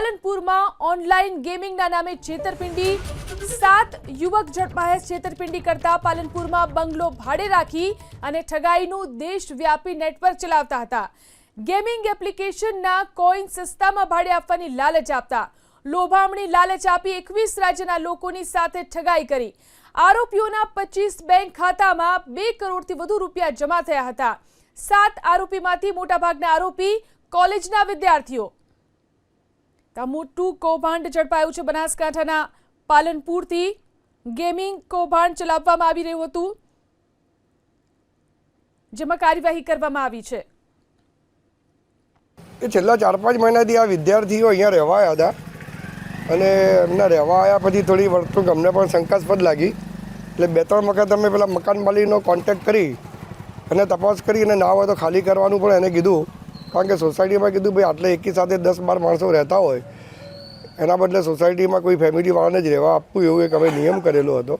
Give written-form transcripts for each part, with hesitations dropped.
પાલનપુરમાં online ગેમિંગના નામે છેતરપિંડી, 7 યુવક ઝડપાયા। છેતરપિંડી કરતા પાલનપુરમાં બંગલો ભાડે રાખી અને ઠગાઈનું દેશવ્યાપી નેટવર્ક ચલાવતા હતા। ગેમિંગ એપ્લિકેશનના કોઈન સસ્તામાં ભાડે આપવાની લાલચ આપતા લોભામણી લાલચ આપી 21 રાજ્યના લોકોની સાથે ઠગાઈ કરી। આરોપીઓના 25 બેંક ખાતામાં 2 કરોડથી વધુ રૂપિયા જમા થયા હતા। 7 આરોપીમાંથી મોટાભાગના આરોપી કોલેજના વિદ્યાર્થીઓ। મોટું કૌભાંડ ઝડપાયું છે। બનાસકાંઠાના પાલનપુરથી ગેમિંગ કૌભાંડ ચલાવવામાં આવી રહ્યું હતું, જેમાં કાર્યવાહી કરવામાં આવી છે। એ છેલ્લા 4-5 મહિનાથી આ વિદ્યાર્થીઓ અહીંયા રહેવા આવ્યા હતા અને એમના રહેવા આવ્યા પછી થોડી વર્તણૂક અમને પણ શંકાસ્પદ લાગી, એટલે 2-3 વખત અમે પેલા મકાન માલિકનો કોન્ટેક્ટ કરી અને તપાસ કરી અને ના હોય તો ખાલી કરવાનું પણ એને કીધું, કારણ કે સોસાયટીમાં કીધું ભાઈ આટલે એકી સાથે 10-12 માણસો રહેતા હોય એના બદલે સોસાયટીમાં કોઈ ફેમિલીવાળાને જ રહેવા આપવું, એવું એક અમે નિયમ કરેલો હતો।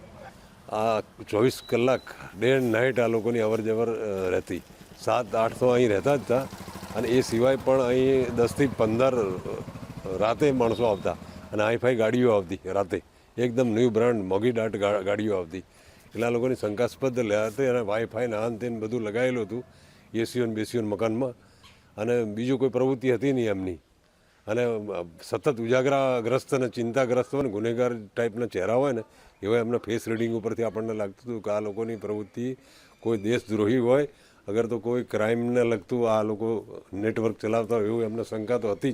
આ 24 કલાક ડે એન્ડ નાઇટ આ લોકોની અવર જવર રહેતી, 7-8 તો અહીં રહેતા જ હતા અને એ સિવાય પણ અહીં 10થી 15 રાતે માણસો આવતા અને હાઈફાઈ ગાડીઓ આવતી રાતે, એકદમ ન્યૂ બ્રાન્ડ મોગી ડાટ ગાડીઓ આવતી, એટલે આ લોકોની શંકાસ્પદ હતી અને વાઈફાઈ ને આન તેન બધું લગાવેલું હતું એસીઓન બેસીઓન મકાનમાં, અને બીજું કોઈ પ્રવૃત્તિ હતી નહીં એમની, અને સતત ઉજાગરાગ્રસ્ત અને ચિંતાગ્રસ્ત હોય ને ગુનેગાર ટાઈપના ચહેરા હોય ને એવા એમના ફેસ રીડિંગ ઉપરથી આપણને લાગતું હતું કે આ લોકોની પ્રવૃત્તિ કોઈ દેશદ્રોહી હોય, અગર તો કોઈ ક્રાઇમને લગતું આ લોકો નેટવર્ક ચલાવતા હોય એવું એમને શંકા તો હતી।